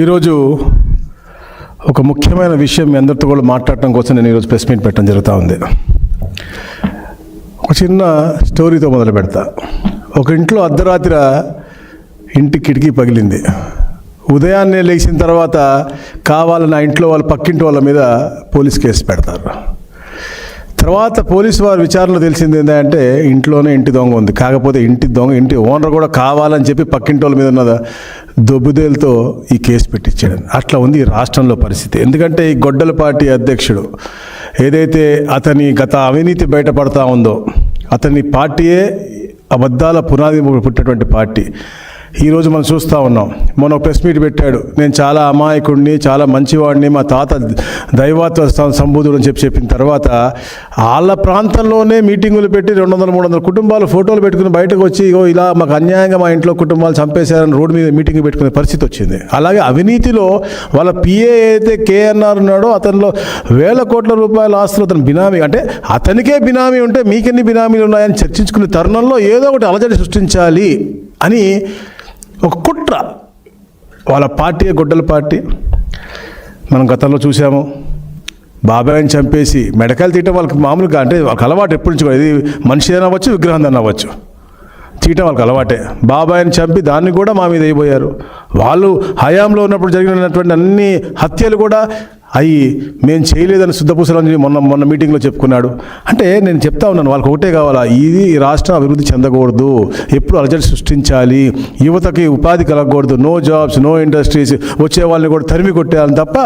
ఈరోజు ఒక ముఖ్యమైన విషయం మీ అందరితో కూడా మాట్లాడటం కోసం నేను ఈరోజు ప్రెస్ మీట్ పెట్టడం జరుగుతూ ఉంది. ఒక చిన్న స్టోరీతో మొదలు పెడతా. ఒక ఇంట్లో అర్ధరాత్రి ఇంటి కిటికీ పగిలింది. ఉదయాన్నే లేచిన తర్వాత కావాలని ఆ ఇంట్లో వాళ్ళ పక్కింటి వాళ్ళ మీద పోలీస్ కేసు పెడతారు. తర్వాత పోలీసు వారి విచారణలో తెలిసింది ఏంటంటే ఇంట్లోనే ఇంటి దొంగ ఉంది. కాకపోతే ఇంటి ఓనర్ కూడా కావాలని చెప్పి పక్కింటి వాళ్ళ మీద ఉన్న దొబ్బుదేలతో ఈ కేసు పెట్టించాడు. అట్లా ఉంది ఈ రాష్ట్రంలో పరిస్థితి. ఎందుకంటే ఈ గొడ్డల పార్టీ అధ్యక్షుడు ఏదైతే అతని గత అవినీతి బయటపడతా ఉందో, అతని పార్టీయే అబద్ధాల పునాది పుట్టినటువంటి పార్టీ. ఈరోజు మనం చూస్తూ ఉన్నాం. మొన్న ప్రెస్ మీట్ పెట్టాడు, నేను చాలా అమాయకుడిని, చాలా మంచివాడిని, మా తాత దైవత్వ సంబూధుడు అని చెప్పిన తర్వాత వాళ్ళ ప్రాంతంలోనే మీటింగులు పెట్టి 200-300 కుటుంబాలు ఫోటోలు పెట్టుకుని బయటకు వచ్చి ఇలా మాకు అన్యాయంగా మా ఇంట్లో కుటుంబాలు చంపేశారని రోడ్డు మీద మీటింగ్ పెట్టుకునే పరిస్థితి వచ్చింది. అలాగే అవినీతిలో వాళ్ళ పిఏ అయితే కేఎన్ఆర్ ఉన్నాడో అతనిలో వేల కోట్ల రూపాయల ఆస్తులు అతను బినామీ, అంటే అతనికే బినామీ ఉంటే మీకెన్ని బినామీలు ఉన్నాయని చర్చించుకునే తరుణంలో ఏదో ఒకటి అలజడి సృష్టించాలి అని ఒక కుట్ర. వాళ్ళ పార్టీ గొడ్డల పార్టీ. మనం గతంలో చూసాము, బాబాయిని చంపేసి మెడకాయలు తీయటం వాళ్ళకి మామూలుగా, అంటే వాళ్ళకి అలవాటు ఎప్పటి నుంచి కూడా, ఇది మనిషి అయినా అవ్వచ్చు, విగ్రహం అయినా అవ్వచ్చు, తీయటం వాళ్ళకి అలవాటే. బాబాయిని చంపి దాన్ని కూడా మా మీద అయిపోయారు. వాళ్ళు హయాంలో ఉన్నప్పుడు జరిగినటువంటి అన్ని హత్యలు కూడా అవి మేము చేయలేదని శుద్ధపూసలని మొన్న మీటింగ్లో చెప్పుకున్నాడు. అంటే నేను చెప్తా ఉన్నాను, వాళ్ళకి ఒకటే కావాలా, ఇది రాష్ట్రం అభివృద్ధి చెందకూడదు, ఎప్పుడు అలజడి సృష్టించాలి, యువతకి ఉపాధి కలగకూడదు, నో జాబ్స్, నో ఇండస్ట్రీస్, వచ్చే వాళ్ళని కూడా తరిమి కొట్టేయాలని తప్ప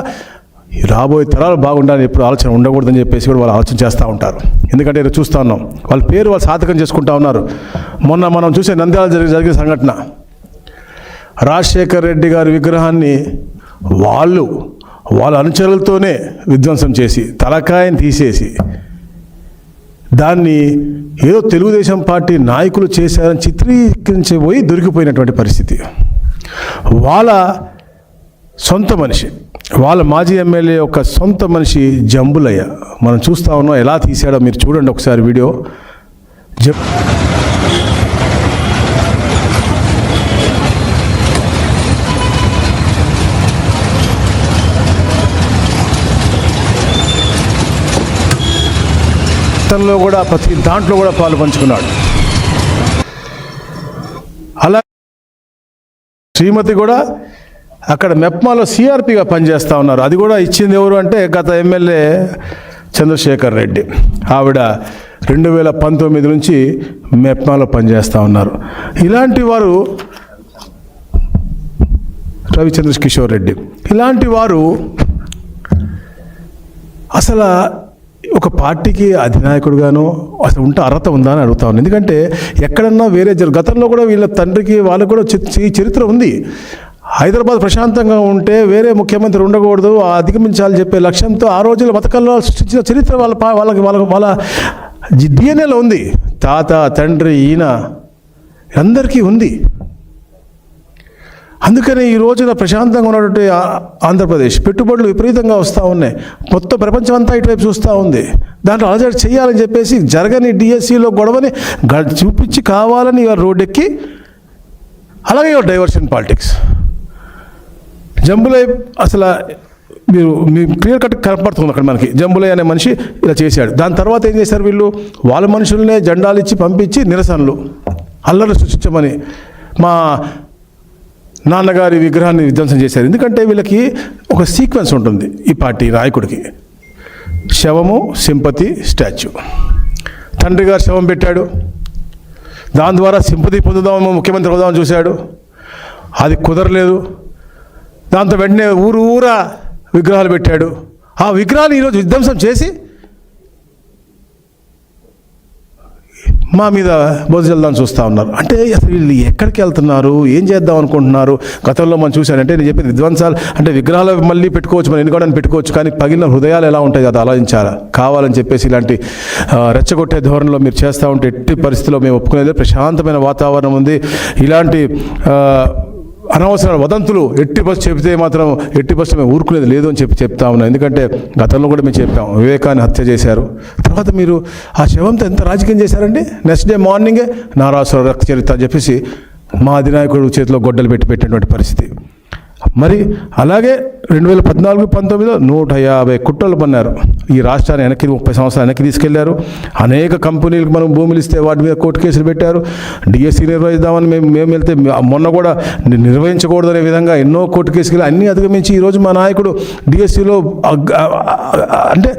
రాబోయే తరాలు బాగుండాలని ఎప్పుడు ఆలోచన ఉండకూడదని చెప్పేసి కూడా వాళ్ళు ఆలోచన చేస్తూ ఉంటారు. ఎందుకంటే ఇక్కడ చూస్తూ ఉన్నాం, వాళ్ళ పేరు వాళ్ళు సాధకం చేసుకుంటా ఉన్నారు. మొన్న మనం చూసే నంద్యాల జరిగిన సంఘటన, రాజశేఖర్ రెడ్డి గారి విగ్రహాన్ని వాళ్ళ అనుచరులతోనే విధ్వంసం చేసి తలకాయని తీసేసి దాన్ని ఏదో తెలుగుదేశం పార్టీ నాయకులు చేశారని చిత్రీకరించిపోయి దొరికిపోయినటువంటి పరిస్థితి. వాళ్ళ సొంత మనిషి, వాళ్ళ మాజీ ఎమ్మెల్యే యొక్క సొంత మనిషి జంబులయ్య, మనం చూస్తూ ఉన్నాం ఎలా తీసాడో మీరు చూడండి ఒకసారి వీడియో. తనలో కూడా ప్రతి దాంట్లో కూడా పాలు పంచుకున్నాడు. అలా శ్రీమతి కూడా అక్కడ మెప్మాలో సిఆర్పిగా పనిచేస్తూ ఉన్నారు. అది కూడా ఇచ్చింది ఎవరు అంటే గత ఎమ్మెల్యే చంద్రశేఖర్ రెడ్డి. ఆవిడ 2019 నుంచి మెప్మాలో పనిచేస్తూ ఉన్నారు. ఇలాంటి వారు రవిచంద్ర కిషోర్ రెడ్డి, ఇలాంటి వారు అసలు ఒక పార్టీకి అధినాయకుడుగానో అసలు ఉంటే అర్హత ఉందా అని అడుగుతా ఉన్నాను. ఎందుకంటే ఎక్కడన్నా వేరే గతంలో కూడా వీళ్ళ తండ్రికి వాళ్ళకు కూడా చరిత్ర ఉంది. హైదరాబాద్ ప్రశాంతంగా ఉంటే వేరే ముఖ్యమంత్రి ఉండకూడదు, అధిగమించాలని చెప్పే లక్ష్యంతో ఆ రోజుల్లో పథకాల్లో సృష్టించిన చరిత్ర వాళ్ళ డిఎన్ఏలో ఉంది. తాత, తండ్రి, ఈయన అందరికీ ఉంది. అందుకనే ఈ రోజున ప్రశాంతంగా ఉన్నటువంటి ఆంధ్రప్రదేశ్ పెట్టుబడులు విపరీతంగా వస్తూ ఉన్నాయి. మొత్తం ప్రపంచం అంతా ఇటువైపు చూస్తూ ఉంది. దాంట్లో అలజడి చేయాలని చెప్పేసి జరగని డిఎస్సిలో గొడవని చూపించి కావాలని రోడ్డెక్కి, అలాగే డైవర్షన్ పాలిటిక్స్. జంబులయ్య అసలు మీరు క్లియర్ కట్ కనపడుతుంది అక్కడ మనకి. జంబులయ్య అనే మనిషి ఇలా చేశాడు. దాని తర్వాత ఏం చేశారు వీళ్ళు, వాళ్ళ మనుషులనే జెండాలు ఇచ్చి పంపించి నిరసనలు, అల్లర్లు సృష్టించమని మా నాన్నగారి విగ్రహాన్ని విధ్వంసం చేశారు. ఎందుకంటే వీళ్ళకి ఒక సీక్వెన్స్ ఉంటుంది ఈ పార్టీ నాయకుడికి. శవము, సింపతి, స్టాచ్యూ. తండ్రి గారు శవం పెట్టాడు, దాని ద్వారా సింపతి పొందుదామో ముఖ్యమంత్రి అవుదామని చూశాడు, అది కుదరలేదు. దాంతో వెంటనే ఊరా విగ్రహాలు పెట్టాడు. ఆ విగ్రహాలు ఈరోజు విధ్వంసం చేసి మా మీద బోధజల్దాన్ని చూస్తూ ఉన్నారు. అంటే అసలు వీళ్ళు ఎక్కడికి వెళ్తున్నారు, ఏం చేద్దాం అనుకుంటున్నారు? గతంలో మనం చూశానంటే నేను చెప్పేది విధ్వంసాలు అంటే విగ్రహాలు మళ్ళీ పెట్టుకోవచ్చు, మనం ఎన్నుకోవడానికి పెట్టుకోవచ్చు, కానీ పగిలిన హృదయాలు ఎలా ఉంటాయి అది ఆలోచించాలా. కావాలని చెప్పేసి ఇలాంటి రెచ్చగొట్టే ధోరణిలో మీరు చేస్తూ ఉంటే ఎట్టి పరిస్థితిలో మేము ఒప్పుకునేది. ప్రశాంతమైన వాతావరణం ఉంది. ఇలాంటి అనవసర వదంతులు ఎట్టి బస్సు చెబితే మాత్రం ఎట్టి బస్సు మేము ఊరుకునేది లేదు అని చెప్తా ఉన్నాం. ఎందుకంటే గతంలో కూడా మేము చెప్పాం, వివేకాన్ని హత్య చేశారు, తర్వాత మీరు ఆ శవంతో ఎంత రాజకీయం చేశారండి. నెక్స్ట్ డే మార్నింగే నారాసుర రక్త చరిత్ర అని చెప్పేసి మా అధినాయకుడు చేతిలో గొడ్డలు పెట్టినటువంటి పరిస్థితి. మరి అలాగే 2014-19లో 150 కుట్రలు పన్నారు. ఈ రాష్ట్రాన్ని వెనక్కి 30 సంవత్సరాలు వెనక్కి తీసుకెళ్లారు. అనేక కంపెనీలకు మనం భూములు ఇస్తే వాటి మీద కోర్టు కేసులు పెట్టారు. డిఎస్సి నిర్వహిద్దామని మేము వెళ్తే మొన్న కూడా నిర్వహించకూడదనే విధంగా ఎన్నో కోర్టు కేసులు అన్నీ అధిగమించి ఈరోజు మా నాయకుడు డిఎస్సిలో అంటే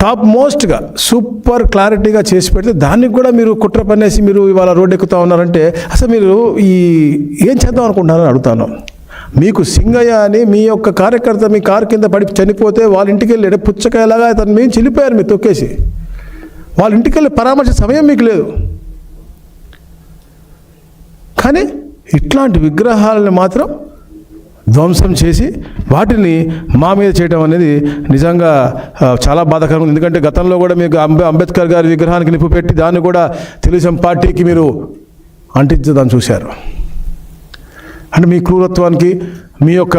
టాప్ మోస్ట్గా సూపర్ క్లారిటీగా చేసి పెడితే దానికి కూడా మీరు కుట్ర పనేసి మీరు ఇవాళ రోడ్డు ఎక్కుతూ ఉన్నారంటే అసలు మీరు ఏం చేద్దాం అనుకుంటున్నారని అడుగుతాను. మీకు సింగయ్య అని మీ యొక్క కార్యకర్త మీ కారు కింద పడి చనిపోతే వాళ్ళ ఇంటికి వెళ్ళి పుచ్చకాయలాగా అతను మేము చెల్లిపోయారు మీరు తొక్కేసి. వాళ్ళ ఇంటికి వెళ్ళి పరామర్శ సమయం మీకు లేదు. కానీ ఇట్లాంటి విగ్రహాలను మాత్రం ధ్వంసం చేసి వాటిని మా మీద చేయడం అనేది నిజంగా చాలా బాధాకరం. ఎందుకంటే గతంలో కూడా మీకు అంబేద్కర్ గారి విగ్రహానికి నిప్పు పెట్టి దాన్ని కూడా తెలుగుదేశం పార్టీకి మీరు అంటించదాన్ని చూశారు. అంటే మీ క్రూరత్వానికి మీ యొక్క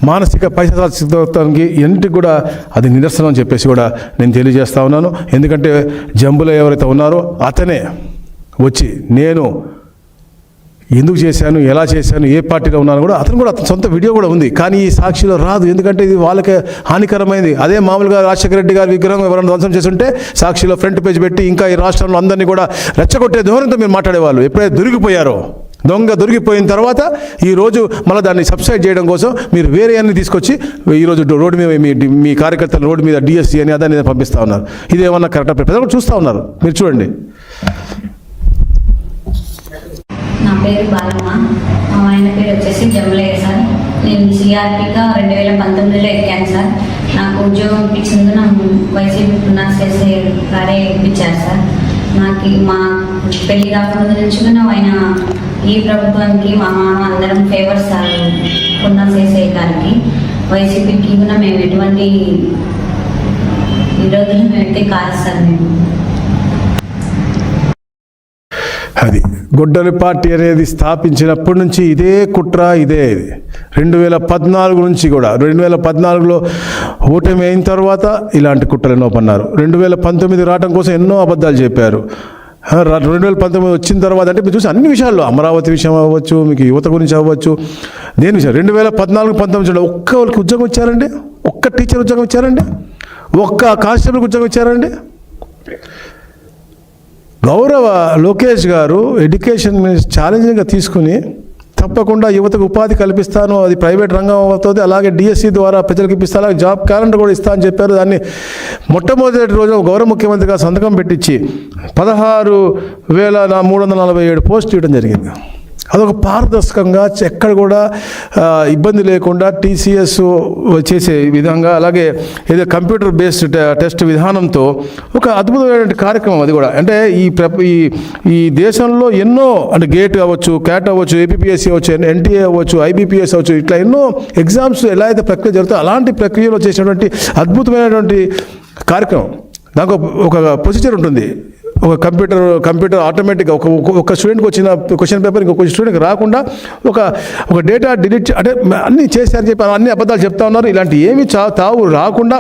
మానసిక పైశాచికత్వానికి ఇంటికి కూడా అది నిదర్శనం అని చెప్పేసి కూడా నేను తెలియజేస్తా ఉన్నాను. ఎందుకంటే జంబులో ఎవరైతే ఉన్నారో అతనే వచ్చి నేను ఎందుకు చేశాను, ఎలా చేశాను, ఏ పార్టీలో ఉన్నాను కూడా అతను సొంత వీడియో కూడా ఉంది. కానీ ఈ సాక్షిలో రాదు. ఎందుకంటే ఇది వాళ్ళకే హానికరమైంది. అదే మామూలుగా రాజశేఖర రెడ్డి గారి విగ్రహం ఎవరైనా ధ్వంసం చేస్తుంటే సాక్షిలో ఫ్రంట్ పేజ్ పెట్టి ఇంకా ఈ రాష్ట్రంలో అందరినీ కూడా రెచ్చగొట్టే ధోరణితో మీరు మాట్లాడేవాళ్ళు. ఎప్పుడైతే దొరికిపోయారో దొరికిపోయిన తర్వాత ఈరోజు మళ్ళీ దాన్ని సబ్సైడ్ చేయడం కోసం మీరు వేరే అన్ని తీసుకొచ్చి ఈరోజు రోడ్డు మీద మీ కార్యకర్తలు రోడ్డు మీద డిఎస్సి అని అదాన్ని పంపిస్తూ ఉన్నారు. ఇదేమన్నా కరెక్టా? ప్రజలు కూడా చూస్తూ ఉన్నారు, మీరు చూడండి. నా పేరు బాలమ్మ, ఆయన పేరు వచ్చేసి జమలయ్య సార్. నేను సిఆర్పిగా 2019లో ఎక్కాను సార్. నాకు ఉద్యోగం ఇప్పించింది నాకు వైసీపీ పునఃసేసే గారే ఇప్పించారు సార్. నాకు మా పెళ్లి కాకముందు నుంచి కూడా ఆయన ఈ ప్రభుత్వానికి మా మామ అందరం ఫేవర్ సార్ పునఃసేసే గారికి. వైసీపీకి కూడా మేము ఎటువంటి విరోధులు మేమైతే కాదు సార్. మేము అది గొడ్డలి పార్టీ అనేది స్థాపించినప్పటి నుంచి ఇదే కుట్ర, ఇదే 2014 నుంచి కూడా 2014లో ఓటమి అయిన తర్వాత ఇలాంటి కుట్రలు ఎన్నో పన్నారు. 2019 రావడం కోసం ఎన్నో అబద్ధాలు చెప్పారు. 2019 వచ్చిన తర్వాత అంటే మీరు చూసి అన్ని విషయాల్లో అమరావతి విషయం అవ్వచ్చు, మీకు యువత గురించి అవ్వచ్చు, దేని విషయం 2014-19 ఒక్క వాళ్ళకి ఉద్యోగం ఇచ్చారండి? ఒక్క టీచర్ ఉద్యోగం ఇచ్చారండి? ఒక్క కానిస్టేబుల్కి ఉద్యోగం ఇచ్చారండి? గౌరవ లోకేష్ గారు ఎడ్యుకేషన్ ఛాలెంజింగ్గా తీసుకుని తప్పకుండా యువతకు ఉపాధి కల్పిస్తాను, అది ప్రైవేట్ రంగం అవుతుంది, అలాగే డిఎస్సి ద్వారా ప్రజలకు ఇప్పిస్తా, అలాగే జాబ్ క్యాలెండర్ కూడా ఇస్తా అని చెప్పారు. దాన్ని మొట్టమొదటి రోజు గౌరవ ముఖ్యమంత్రిగా సంతకం పెట్టించి 16,347 పోస్టులు ఇవ్వడం జరిగింది. అదొక పారదర్శకంగా ఎక్కడ కూడా ఇబ్బంది లేకుండా టీసీఎస్ చేసే విధంగా, అలాగే ఏదో కంప్యూటర్ బేస్డ్ టెస్ట్ విధానంతో ఒక అద్భుతమైన కార్యక్రమం అది కూడా. అంటే ఈ దేశంలో ఎన్నో అంటే గేట్ అవ్వచ్చు, క్యాట్ అవ్వచ్చు, ఏపీపీఎస్సీ అవ్వచ్చు, ఎన్టీఏ అవ్వచ్చు, ఐబీపీఎస్ అవ్వచ్చు, ఇట్లా ఎన్నో ఎగ్జామ్స్ ఎలా అయితే ప్రక్రియ జరుగుతుందో అలాంటి ప్రక్రియలో చేసినటువంటి అద్భుతమైనటువంటి కార్యక్రమం. దానికి ఒక ప్రొసీజర్ ఉంటుంది. ఒక కంప్యూటర్ ఆటోమేటిక్గా ఒక స్టూడెంట్కి వచ్చిన క్వశ్చన్ పేపర్ ఇంకొక స్టూడెంట్కి రాకుండా ఒక డేటా డిలీట్ అంటే అన్నీ చేశారని చెప్పి అన్ని అబద్ధాలు చెప్తా ఉన్నారు. ఇలాంటి ఏమి తావు రాకుండా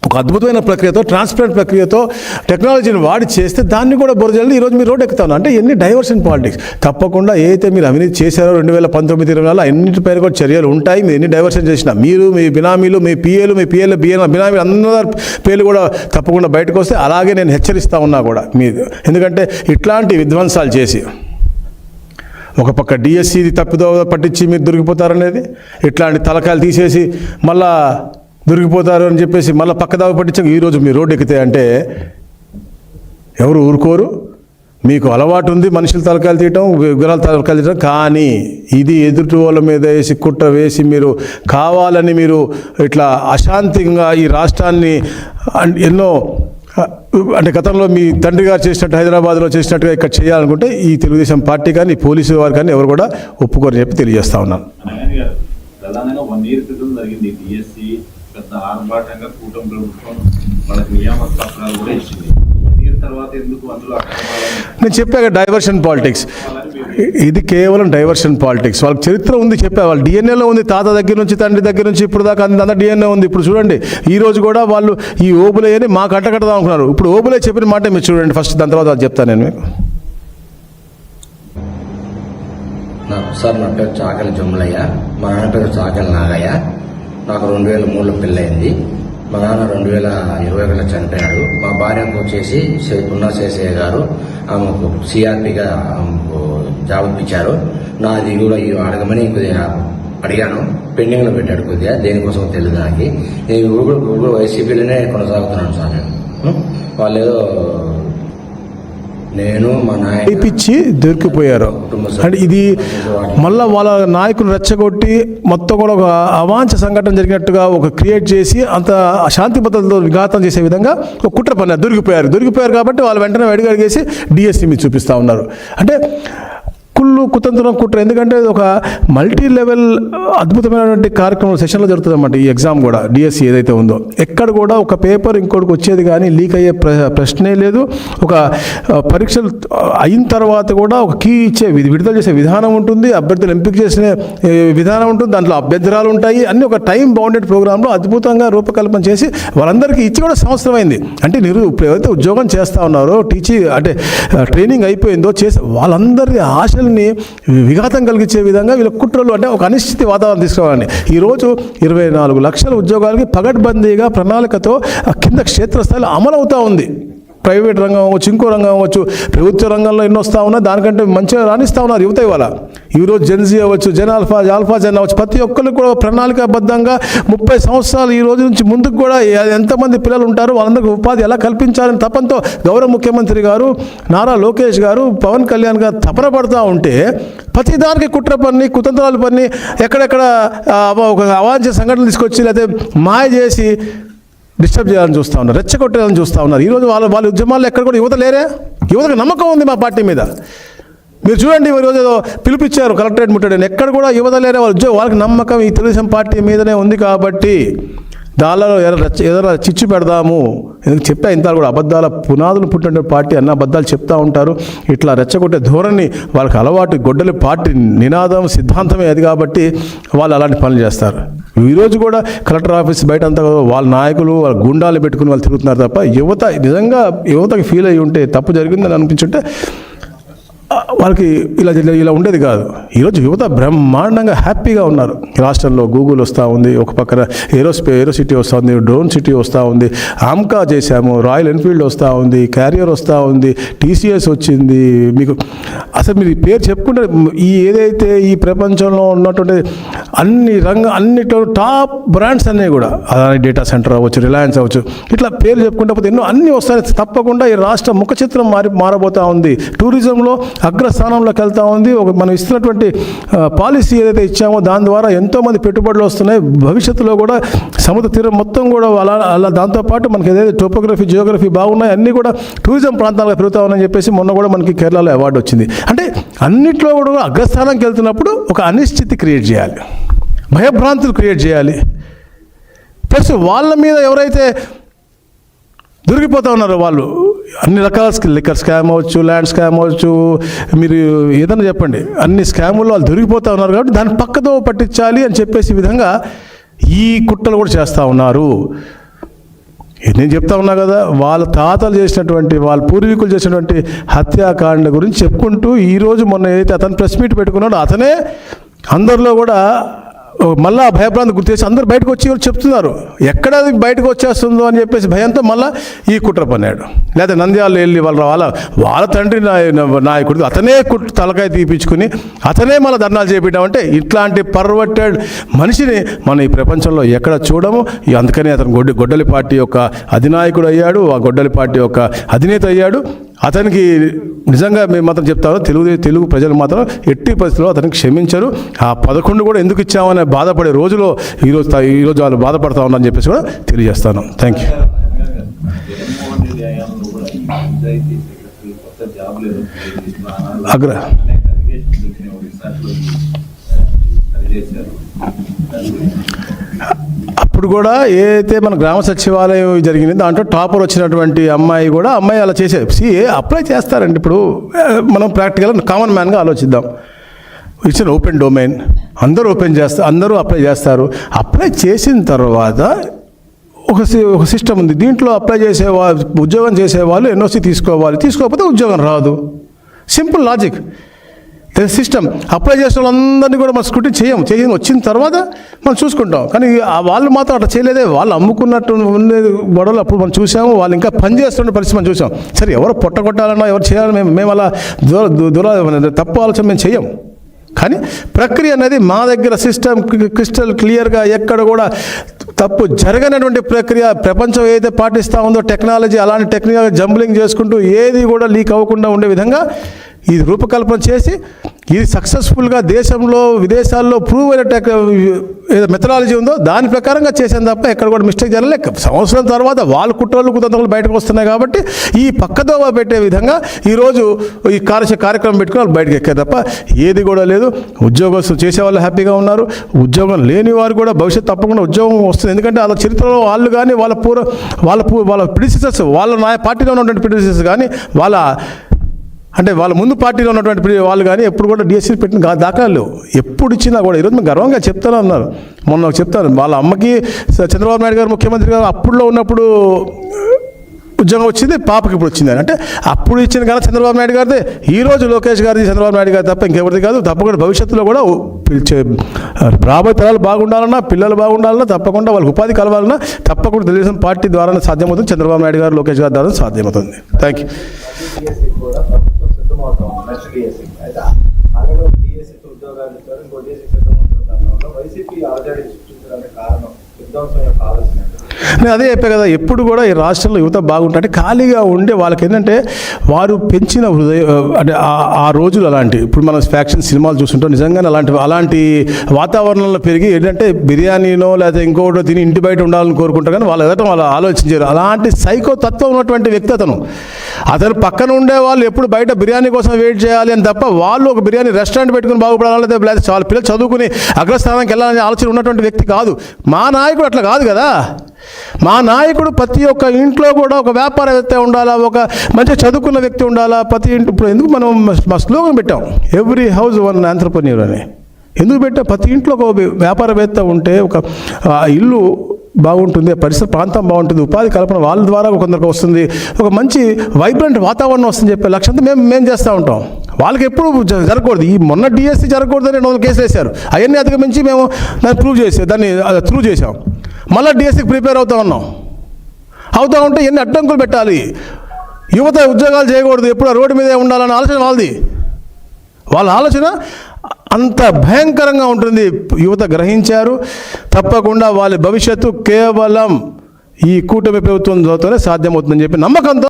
ఒక అద్భుతమైన ప్రక్రియతో, ట్రాన్స్పరెంట్ ప్రక్రియతో టెక్నాలజీని వాడి చేస్తే దాన్ని కూడా బొరజల్లి ఈరోజు మీరు రోడ్ ఎక్కుతాను అంటే ఎన్ని డైవర్షన్ పాలిటిక్స్. తప్పకుండా ఏదైతే మీరు అవినీతి చేశారో 2019-20 అన్నింటిపైన కూడా చర్యలు ఉంటాయి. మీరు ఎన్ని డైవర్షన్ చేసినా మీరు, మీ బినామీలు, మీ పిఏలు, బినామీలు అందరి పేర్లు కూడా తప్పకుండా బయటకు వస్తే అలాగే నేను హెచ్చరిస్తూ ఉన్నా కూడా మీరు. ఎందుకంటే ఇట్లాంటి విధ్వంసాలు చేసి ఒక పక్క డిఎస్సి తప్పిదో పట్టించి మీరు దొరికిపోతారనేది, ఇట్లాంటి తలకాయలు తీసేసి మళ్ళా దొరికిపోతారు అని చెప్పేసి మళ్ళీ పక్కదావ పట్టించాక ఈరోజు మీరు రోడ్డు ఎక్కితే అంటే ఎవరు ఊరుకోరు. మీకు అలవాటు ఉంది మనుషులు తలకాయలు తీయటం, విగ్రహాలు తలకాయలు తీయటం. కానీ ఇది ఎదుటి వాళ్ళ మీద వేసి కుట్ర వేసి మీరు కావాలని మీరు ఇట్లా అశాంతిగా ఈ రాష్ట్రాన్ని ఎన్నో అంటే గతంలో మీ తండ్రి గారు చేసినట్టు హైదరాబాద్లో చేసినట్టుగా ఇక్కడ చేయాలనుకుంటే ఈ తెలుగుదేశం పార్టీ కానీ పోలీసు వారు కానీ ఎవరు కూడా ఒప్పుకోరని చెప్పి తెలియజేస్తా ఉన్నాను. ప్రధానంగా 1 year క్రితం జరిగింది డిఎస్సి పెద్ద ఆర్భాటంగా కూటమి ప్రభుత్వం వాళ్ళకి నియామకాలు కూడా ఇచ్చింది. 1 year తర్వాత ఎందుకు అందులో నేను చెప్పాక డైవర్షన్ పాలిటిక్స్, ఇది కేవలం డైవర్షన్ పాలిటిక్స్. వాళ్ళకి చరిత్ర ఉంది, చెప్పా వాళ్ళు డిఎన్ఏలో ఉంది, తాత దగ్గర నుంచి తండ్రి దగ్గర నుంచి ఇప్పుడు దాకా అంతా డిఎన్ఏ ఉంది. ఇప్పుడు చూడండి ఈ రోజు కూడా వాళ్ళు ఈ ఓబులే అని మాకు అంటకడదాం అనుకున్నారు. ఇప్పుడు ఓబులే చెప్పిన మాట మీరు చూడండి ఫస్ట్, దాని తర్వాత చెప్తాను నేను మీకు. సార్ నా పేరు చాకలి జమ్ములయ్య, మా నాన్న పేరు చాకలి నాగయ్య. నాకు 2003లో పెళ్ళయింది. మా నాన్న 2021లో చనిపోయాడు. మా భార్యకు వచ్చేసి పున్నా శేషయ్య గారు ఆమెకు సిఆర్పిగా జాబ్ ఇప్పించారు. నాది కూడా అడగమని కొద్దిగా అడిగాను, పెండింగ్లో పెట్టాడు కొద్దిగా, దేనికోసం తెలియదు నాకు. నేను ఇప్పుడు వైసీపీలోనే కొనసాగుతున్నాను సార్. వాళ్ళు ఏదో నేను మా నాయన ఇప్పించి దొరికిపోయారు. అంటే ఇది మళ్ళీ వాళ్ళ నాయకులు రెచ్చగొట్టి మొత్తం కూడా ఒక అవాంఛ సంఘటన జరిగినట్టుగా ఒక క్రియేట్ చేసి అంత శాంతి భద్రతతో విఘాతం చేసే విధంగా ఒక కుట్ర పని దొరికిపోయారు కాబట్టి వాళ్ళు వెంటనే అడిగేసి డిఎస్సి మీద చూపిస్తూ ఉన్నారు. అంటే కుతంత్రం కుట్ర. ఎందుకంటే ఒక మల్టీ లెవెల్ అద్భుతమైనటువంటి కార్యక్రమం సెషన్లో జరుగుతుందన్నమాట. ఈ ఎగ్జామ్ కూడా డిఎస్సి ఏదైతే ఉందో ఎక్కడ కూడా ఒక పేపర్ ఇంకోటికి వచ్చేది కానీ లీక్ అయ్యే ప్రశ్నే లేదు. ఒక పరీక్షలు అయిన తర్వాత కూడా ఒక కీ ఇచ్చే విడుదల చేసే విధానం ఉంటుంది, అభ్యర్థులు ఎంపిక చేసే విధానం ఉంటుంది, దాంట్లో అభ్యంతరాలు ఉంటాయి. అన్నీ ఒక టైం బౌండెడ్ ప్రోగ్రాంలో అద్భుతంగా రూపకల్పన చేసి వాళ్ళందరికీ ఇచ్చి కూడా సంవత్సరం అయింది. అంటే ఇప్పుడు ఎవరైతే ఉద్యోగం చేస్తూ ఉన్నారో అంటే ట్రైనింగ్ అయిపోయిందో చేసి వాళ్ళందరి ఆశల్ని విఘాతం కలిగించే విధంగా వీళ్ళ కుట్రలు, అంటే ఒక అనిశ్చితి వాతావరణం తీసుకురావాలని ఈరోజు 24 లక్షల ఉద్యోగాలకి పగడ్బందీగా ప్రణాళికతో కింద క్షేత్రస్థాయిలో అమలవుతూ ఉంది. ప్రైవేట్ రంగం అవ్వచ్చు, ఇంకో రంగం అవ్వచ్చు, ప్రభుత్వ రంగంలో ఎన్ని వస్తూ ఉన్నాయి, దానికంటే మంచిగా రాణిస్తూ ఉన్నారు యువత. ఇవాళ ఈరోజు జెన్జీ అవ్వచ్చు, ఆల్ఫా జెన్ అవ్వచ్చు, ప్రతి ఒక్కరికి కూడా ప్రణాళికాబద్ధంగా 30 సంవత్సరాలు ఈ రోజు నుంచి ముందుకు కూడా ఎంతమంది పిల్లలు ఉంటారు వాళ్ళందరికీ ఉపాధి ఎలా కల్పించాలని తపంతో గౌరవ ముఖ్యమంత్రి గారు నారా లోకేష్ గారు, పవన్ కళ్యాణ్ గారు తపన పడుతూ ఉంటే ప్రతి దానికి కుట్ర పని, కుతంత్రాలు పని, ఎక్కడెక్కడ ఒక అవాంఛ సంఘటనలు తీసుకొచ్చి లేకపోతే మాయ చేసి డిస్టర్బ్ చేయాలని చూస్తూ ఉన్నారు, రెచ్చగొట్టాలని చూస్తూ ఉన్నారు. ఈరోజు వాళ్ళ ఉద్యమాల్లో ఎక్కడ కూడా యువత లేరే. యువతకు నమ్మకం ఉంది మా పార్టీ మీద. మీరు చూడండి, ఈరోజు ఏదో పిలిపించారు కలెక్టరేట్ ముట్టడని, ఎక్కడ కూడా యువత లేరే. వాళ్ళకి నమ్మకం ఈ తెలుగుదేశం పార్టీ మీదనే ఉంది కాబట్టి దానిలో ఏదైనా చిచ్చు పెడదాము ఎందుకు చెప్పా. ఇంత కూడా అబద్ధాల పునాదులు పుట్టిన పార్టీ అన్న అబద్ధాలు చెప్తూ ఉంటారు. ఇట్లా రెచ్చగొట్టే ధోరణి వాళ్ళకి అలవాటు. గొడ్డలి పార్టీ నినాదం సిద్ధాంతమే అది కాబట్టి వాళ్ళు అలాంటి పనులు చేస్తారు. ఈరోజు కూడా కలెక్టర్ ఆఫీస్ బయట అంతా వాళ్ళ నాయకులు వాళ్ళ గుండాలు పెట్టుకుని వాళ్ళు తిరుగుతున్నారు తప్ప యువతకి ఫీల్ అయ్యి ఉంటే తప్పు జరిగిందని అనిపించుంటే వాళ్ళకి ఇలా ఉండేది కాదు. ఈరోజు యువత బ్రహ్మాండంగా హ్యాపీగా ఉన్నారు. రాష్ట్రంలో గూగుల్ వస్తూ ఉంది, ఒక పక్కన ఏరోసిటీ వస్తూ ఉంది, డ్రోన్ సిటీ వస్తూ ఉంది, ఆమ్కా చేశాము, రాయల్ ఎన్ఫీల్డ్ వస్తూ ఉంది, క్యారియర్ వస్తూ ఉంది, టీసీఎస్ వచ్చింది. మీకు అసలు మీరు పేరు చెప్పుకుంటే ఏదైతే ఈ ప్రపంచంలో ఉన్నటువంటి అన్నిట్లో టాప్ బ్రాండ్స్ అన్నీ కూడా అదాని డేటా సెంటర్ అవ్వచ్చు, రిలయన్స్ అవ్వచ్చు, ఇట్లా పేరు చెప్పుకుంటే పోతే ఎన్నో అన్నీ వస్తాయి. తప్పకుండా ఈ రాష్ట్ర ముఖ చిత్రం మారబోతూ ఉంది. టూరిజంలో అగ్రస్థానంలోకి వెళ్తూ ఉంది. మనం ఇస్తున్నటువంటి పాలసీ ఏదైతే ఇచ్చామో దాని ద్వారా ఎంతోమంది పెట్టుబడులు వస్తున్నాయి. భవిష్యత్తులో కూడా సముద్ర తీరం మొత్తం కూడా అలా దాంతోపాటు మనకి ఏదైతే టోపోగ్రఫీ, జియోగ్రఫీ బాగున్నాయి, అన్నీ కూడా టూరిజం ప్రాంతాలుగా పెరుగుతా ఉన్నాయని చెప్పేసి మొన్న కూడా మనకి కేరళలో అవార్డు వచ్చింది. అంటే అన్నిట్లో కూడా అగ్రస్థానానికి వెళ్తున్నప్పుడు ఒక అనిశ్చితి క్రియేట్ చేయాలి, భయభ్రాంతులు క్రియేట్ చేయాలి. ప్లస్ వాళ్ళ మీద ఎవరైతే దొరికిపోతూ ఉన్నారు వాళ్ళు అన్ని రకాల లిక్కర్ స్కామ్ అవ్వచ్చు, ల్యాండ్ స్కామ్ అవ్వచ్చు, మీరు ఏదైనా చెప్పండి, అన్ని స్కాముల్లో వాళ్ళు దొరికిపోతూ ఉన్నారు కాబట్టి దాన్ని పక్కతో పట్టించాలి అని చెప్పేసి విధంగా ఈ కుట్రలు కూడా చేస్తూ ఉన్నారు. నేను చెప్తా ఉన్నా కదా, వాళ్ళ తాతలు చేసినటువంటి, వాళ్ళ పూర్వీకులు చేసినటువంటి హత్యాకాండ గురించి చెప్పుకుంటూ ఈరోజు మొన్న ఏదైతే అతను ప్రెస్ మీట్ పెట్టుకున్నాడో అతనే అందరిలో కూడా మళ్ళీ భయభ్రాంతి గుర్తేసి అందరూ బయటకు వచ్చి చెప్తున్నారు. ఎక్కడ బయటకు వచ్చేస్తుందో అని చెప్పేసి భయంతో మళ్ళీ ఈ కుట్ర పన్నాడు. లేకపోతే నంద్యాలలో వెళ్ళి వాళ్ళ తండ్రి నాయకుడు అతనే తలకాయ తీపించుకుని అతనే మళ్ళీ ధర్నాలు చేపించామంటే ఇట్లాంటి పర్వర్టెడ్ మనిషిని మనం ఈ ప్రపంచంలో ఎక్కడ చూడము. అందుకని అతను గొడ్డలి పార్టీ యొక్క అధినాయకుడు అయ్యాడు, ఆ గొడ్డలి పార్టీ యొక్క అధినేత అయ్యాడు. అతనికి నిజంగా మేము మాత్రం చెప్తాను, తెలుగు ప్రజలు మాత్రం ఎట్టి పరిస్థితుల్లో అతనికి క్షమించరు. ఆ 11 కూడా ఎందుకు ఇచ్చామని బాధపడే రోజులో ఈరోజు వాళ్ళు బాధపడతా ఉన్నారని చెప్పేసి కూడా తెలియజేస్తాను. Thank you. అప్పుడు కూడా ఏదైతే మన గ్రామ సచివాలయం జరిగింది దాంట్లో టాపర్ వచ్చినటువంటి అమ్మాయి అలా చేసే అప్లై చేస్తారండి. ఇప్పుడు మనం ప్రాక్టికల్గా కామన్ మ్యాన్గా ఆలోచిద్దాం. ఇట్స్ అన్ ఓపెన్ డొమైన్, అందరూ అప్లై చేస్తారు. అప్లై చేసిన తర్వాత ఒక సిస్టమ్ ఉంది. దీంట్లో అప్లై ఉద్యోగం చేసేవాళ్ళు ఎన్ఓసి తీసుకోవాలి, తీసుకోకపోతే ఉద్యోగం రాదు. Simple logic. సిస్టమ్ అప్లై చేసిన వాళ్ళందరినీ కూడా మనం స్క్రూటినీ చేసి వచ్చిన తర్వాత మనం చూసుకుంటాం. కానీ వాళ్ళు మాత్రం అట్లా చేయలేదే. వాళ్ళు అమ్ముకున్నట్టు ఉండే గొడవలు అప్పుడు మనం చూసాము. వాళ్ళు ఇంకా పనిచేస్తున్న పరిస్థితి మనం చూసాం. సరే, ఎవరు పొట్టగొట్టాలన్నా ఎవరు చేయాలని మేము అలా తప్పు ఆలోచన మేము చెయ్యం. కానీ ప్రక్రియ అనేది మా దగ్గర సిస్టమ్ క్రిస్టల్ క్లియర్గా ఎక్కడ కూడా తప్పు జరగనటువంటి ప్రక్రియ, ప్రపంచం ఏదైతే పాటిస్తూ ఉందో టెక్నాలజీ, అలాంటి టెక్నాలజీ జంబ్లింగ్ చేసుకుంటూ ఏది కూడా లీక్ అవ్వకుండా ఉండే విధంగా ఇది రూపకల్పన చేసి ఇది సక్సెస్ఫుల్గా దేశంలో విదేశాల్లో ప్రూవ్ అయిన ఏదో మెథడాలజీ ఉందో దాని ప్రకారంగా చేసాను తప్ప ఎక్కడ కూడా మిస్టేక్ జరగలేక. సంవత్సరం తర్వాత వాళ్ళ కుట్రలు కుతంత్రాలు బయటకు వస్తున్నాయి కాబట్టి ఈ పక్కదోవ పెట్టే విధంగా ఈరోజు ఈ కార్యక్రమం పెట్టుకుని వాళ్ళు బయటకు ఎక్కారు తప్ప ఏది కూడా లేదు. ఉద్యోగస్తులు చేసేవాళ్ళు హ్యాపీగా ఉన్నారు. ఉద్యోగం లేని వారు కూడా భవిష్యత్తు తప్పకుండా ఉద్యోగం వస్తుంది. ఎందుకంటే వాళ్ళ చరిత్రలో వాళ్ళు కానీ వాళ్ళ ప్రిడిసెసర్స్, వాళ్ళ పార్టీలో ఉన్నటువంటి ప్రిడిసెసర్స్ కానీ వాళ్ళ ముందు పార్టీలో ఉన్నటువంటి వాళ్ళు కానీ ఎప్పుడు కూడా డిఎస్సీ పెట్టిన దాఖలాలు లేవు. ఎప్పుడు ఇచ్చినా కూడా ఈరోజు మేము గర్వంగా చెప్తాను అన్నారు. మొన్న చెప్తాను, వాళ్ళ అమ్మకి చంద్రబాబు నాయుడు గారు ముఖ్యమంత్రి గారు అప్పుడులో ఉన్నప్పుడు ఉద్యోగం వచ్చింది, పాపకి ఇప్పుడు వచ్చింది అంటే అప్పుడు ఇచ్చిన కానీ చంద్రబాబు నాయుడు గారిదే. ఈరోజు లోకేష్ గారిది, చంద్రబాబు నాయుడు గారు తప్ప ఇంకెవరిది కాదు. తప్పకుండా భవిష్యత్తులో కూడా రాబోయే తరాలు బాగుండాలన్నా, పిల్లలు బాగుండాలన్నా, తప్పకుండా వాళ్ళకి ఉపాధి కలవాలన్నా తప్పకుండా తెలుగుదేశం పార్టీ ద్వారానే సాధ్యమవుతుంది. చంద్రబాబు నాయుడు గారు, లోకేష్ గారి ద్వారా సాధ్యమవుతుంది. Thank you. నేను అదే చెప్పా కదా, ఎప్పుడు కూడా ఈ రాష్ట్రంలో యువత బాగుంటే ఖాళీగా ఉండే వాళ్ళకి ఏంటంటే వారు పెంచిన అంటే ఆ రోజులు అలాంటి. ఇప్పుడు మనం ఫ్యాక్షన్ సినిమాలు చూస్తుంటాం. నిజంగానే అలాంటి వాతావరణంలో పెరిగి ఏంటంటే బిర్యానీనో లేకపోతే ఇంకోటో తిని ఇంటి బయట ఉండాలని కోరుకుంటారు. కానీ వాళ్ళు ఎదటం వాళ్ళు ఆలోచించారు. అలాంటి సైకో తత్వం ఉన్నటువంటి వ్యక్తి అతను పక్కన ఉండే వాళ్ళు ఎప్పుడు బయట బిర్యానీ కోసం వెయిట్ చేయాలి అని తప్ప వాళ్ళు ఒక బిర్యానీ రెస్టారెంట్ పెట్టుకుని బాగుపడాలి లేదా చాలా పిల్లలు చదువుకుని అగ్రస్థానానికి వెళ్ళాలని ఆలోచన ఉన్నటువంటి వ్యక్తి కాదు. మా నాయకుడు అట్లా కాదు కదా. మా నాయకుడు ప్రతి ఒక్క ఇంట్లో కూడా ఒక వ్యాపారవేత్త ఉండాలా, ఒక మంచి చదువుకున్న వ్యక్తి ఉండాలా. ప్రతి ఇంటి ఇప్పుడు ఎందుకు మనం మా స్లోగన్ పెట్టాం, ఎవ్రీ హౌస్ వన్ ఆంట్రప్రెన్యూర్ అని. ఎందుకు పెట్టాం? ప్రతి ఇంట్లో ఒక వ్యాపారవేత్త ఉంటే ఒక ఇల్లు బాగుంటుంది, పరిసర ప్రాంతం బాగుంటుంది, ఉపాధి కల్పన వాళ్ళ ద్వారా కొందరికి వస్తుంది, ఒక మంచి వైబ్రెంట్ వాతావరణం వస్తుంది చెప్పే లక్ష్యంతో మేము చేస్తూ ఉంటాం. వాళ్ళకి ఎప్పుడు జరగకూడదు. ఈ మొన్న డిఎస్సీ జరగకూడదని 200 కేసులు వేశారు. అవన్నీ అధిగమించి మేము దాన్ని త్రూ చేసాం. మళ్ళీ డిఎస్సీకి ప్రిపేర్ అవుతూ ఉంటే ఎన్ని అడ్డంకులు పెట్టాలి. యువత ఉద్యోగాలు చేయకూడదు, ఎప్పుడు రోడ్డు మీదే ఉండాలన్న ఆలోచన వాళ్ళ ఆలోచన అంత భయంకరంగా ఉంటుంది. యువత గ్రహించారు. తప్పకుండా వాళ్ళ భవిష్యత్తు కేవలం ఈ కూటమి ప్రభుత్వం ద్వారానే సాధ్యమవుతుందని చెప్పి నమ్మకంతో